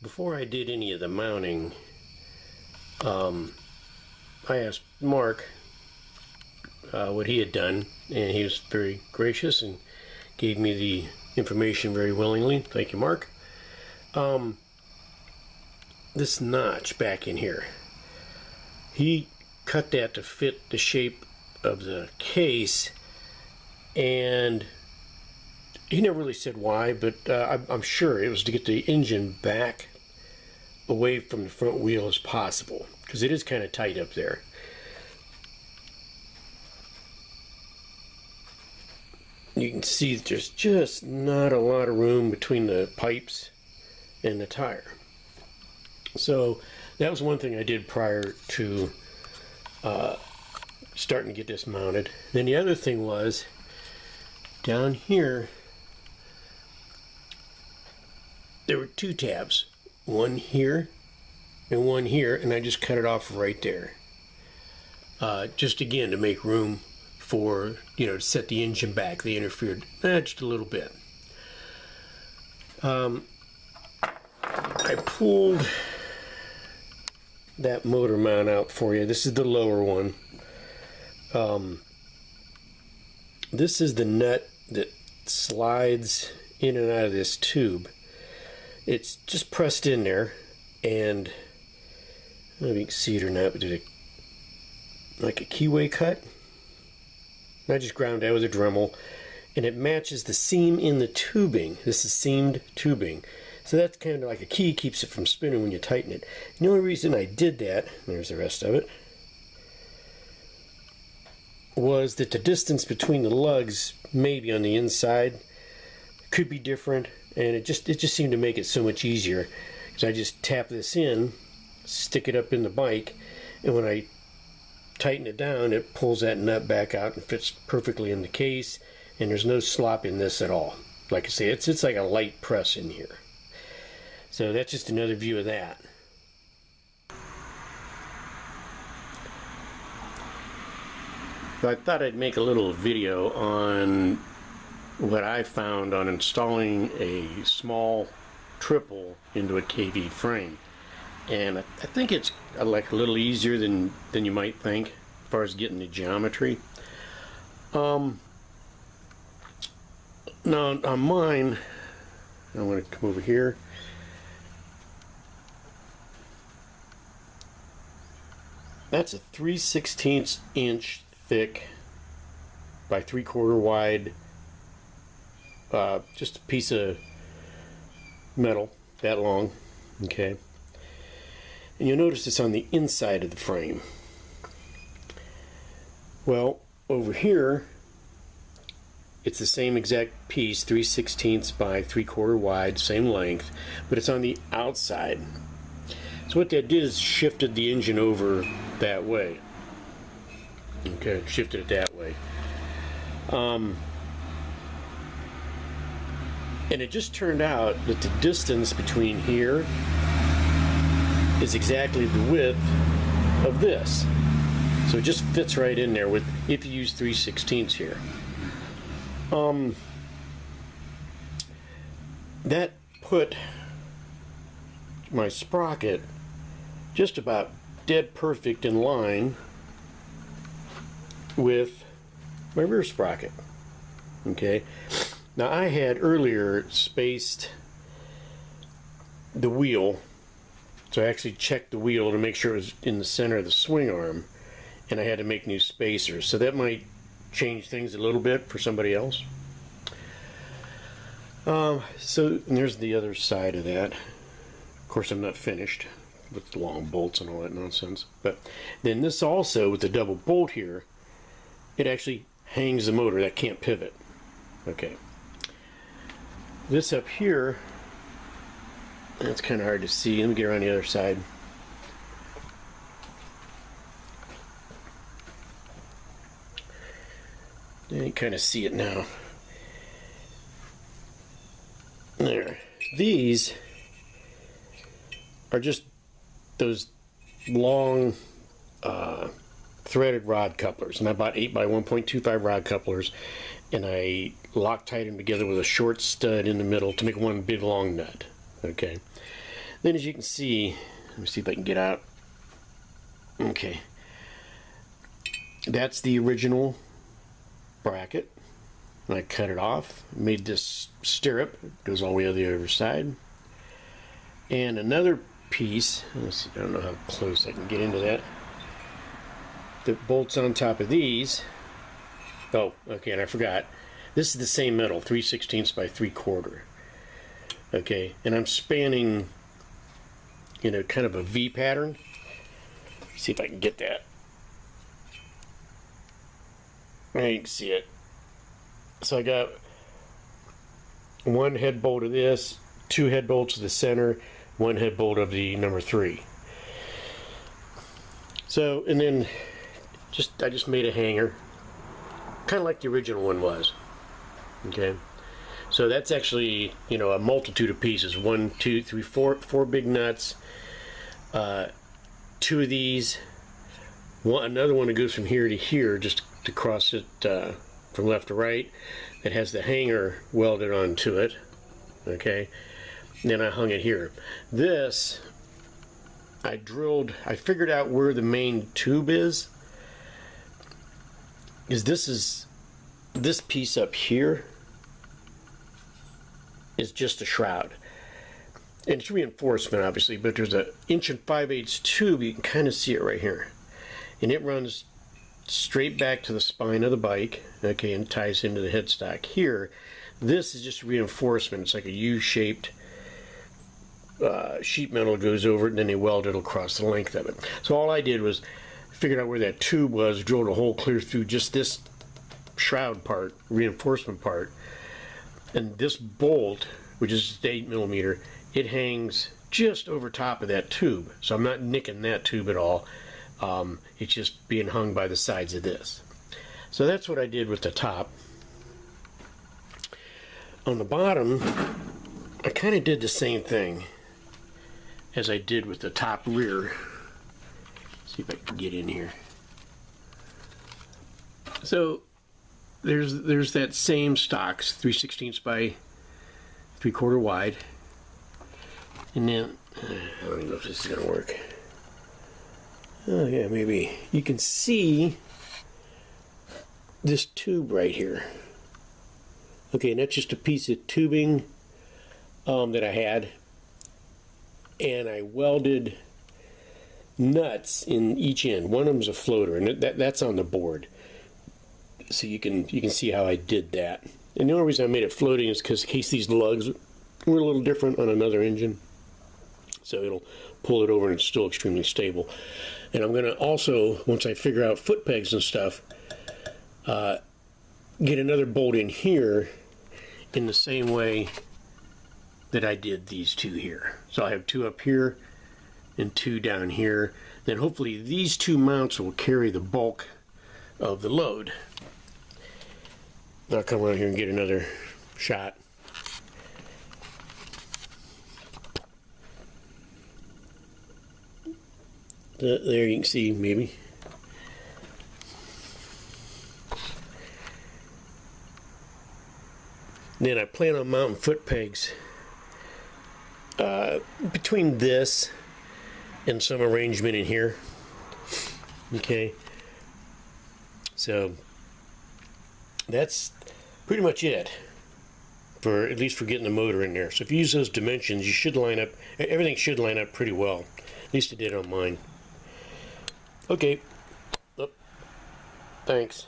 Before I did any of the mounting, I asked Mark what he had done, and he was very gracious and gave me the information very willingly. Thank you, Mark. This notch back in here, he cut that to fit the shape of the case, and he never really said why, but I'm sure it was to get the engine back away from the front wheel as possible, because it is kind of tight up there. You can see there's just not a lot of room between the pipes and the tire. So that was one thing I did prior to starting to get this mounted. Then the other thing was, down here there were two tabs, one here and one here, and I just cut it off right there, just again to make room for, to set the engine back. They interfered just a little bit. I pulled that motor mount out for you. This is the lower one. This is the nut that slides in and out of this tube. It's just pressed in there, and I don't know if you can see it or not, but there's like a keyway cut. I just ground that with a Dremel, and it matches the seam in the tubing. This is seamed tubing, so that's kind of like a key, keeps it from spinning when you tighten it. And the only reason I did that, there's the rest of it, was that the distance between the lugs, maybe on the inside, could be different, and it just seemed to make it so much easier, because I just tap this in, stick it up in the bike, and when I tighten it down, it pulls that nut back out and fits perfectly in the case, and there's no slop in this at all. Like I say, it's like a light press in here. So that's just another view of that. So I thought I'd make a little video on what I found on installing a small triple into a KV frame. And I think it's like a little easier than you might think as far as getting the geometry. Now on mine, I'm going to come over here. That's a 3/16 inch thick by 3/4 wide, just a piece of metal that long, okay? And you'll notice it's on the inside of the frame. Well, over here, it's the same exact piece, 3/16 by 3/4 wide, same length, but it's on the outside. So what that did is shifted the engine over that way. Okay, shifted it that way. And it just turned out that the distance between here is exactly the width of this. So it just fits right in there with, if you use 3/16 here. That put my sprocket just about dead perfect in line with my rear sprocket. Okay, now I had earlier spaced the wheel, so I actually checked the wheel to make sure it was in the center of the swing arm, and I had to make new spacers, so that might change things a little bit for somebody else. So there's the other side of that. Of course, I'm not finished with the long bolts and all that nonsense, but then this also, with the double bolt here, it actually hangs the motor. That can't pivot. Okay, this up here, that's kind of hard to see. Let me get around the other side. You can kind of see it now. There. These are just those long threaded rod couplers, and I bought 8 by 1.25 rod couplers, and I Loctite them together with a short stud in the middle to make one big long nut. Okay, Then as you can see, let me see if I can get out. Okay. That's the original bracket. And I cut it off, made this stirrup, it goes all the way to the other side. And another piece, let's see, I don't know how close I can get into that, that bolts on top of these. Oh, okay, and I forgot. This is the same metal, 3/16 by 3/4. Okay, and I'm spanning, you know, kind of a V pattern. See if I can get that. There you can see it. So I got one head bolt of this, two head bolts of the center, one head bolt of the number 3. So, and then I just made a hanger, kind of like the original one was. Okay, so that's actually, you know, a multitude of pieces. 1, 2, 3, 4 big nuts. 2 of these. Another one that goes from here to here, just to cross it from left to right. That has the hanger welded onto it. Okay, and then I hung it here. This, I figured out where the main tube is. This piece up here is just a shroud. And it's reinforcement, obviously, but there's an 1 5/8 tube. You can kind of see it right here. And it runs straight back to the spine of the bike, okay, and ties into the headstock here. This is just reinforcement. It's like a U-shaped sheet metal goes over it, and then they weld it across the length of it. So all I did was figured out where that tube was, drilled a hole clear through just this shroud part, reinforcement part, and this bolt, which is just 8mm, it hangs just over top of that tube. So I'm not nicking that tube at all. It's just being hung by the sides of this. So that's what I did with the top. On the bottom, I kind of did the same thing as I did with the top rear. See if I can get in here. So there's that same stocks, 3/16 by 3/4 wide. And then, I don't know if this is going to work. Oh yeah, maybe. You can see this tube right here. Okay, and that's just a piece of tubing that I had. And I welded nuts in each end. One of them is a floater, and that's on the board. So you can see how I did that. And the only reason I made it floating is because in case these lugs were a little different on another engine. So it'll pull it over and it's still extremely stable. And I'm going to also, once I figure out foot pegs and stuff, get another bolt in here in the same way that I did these two here. So I have 2 up here and 2 down here. Then hopefully these 2 mounts will carry the bulk of the load. I'll come around here and get another shot. There you can see, maybe. Then I plan on mounting foot pegs between this and some arrangement in here. Okay. So that's pretty much it, for at least for getting the motor in there. So if you use those dimensions, you should line up, everything should line up pretty well. At least it did on mine. Okay. Oh, thanks.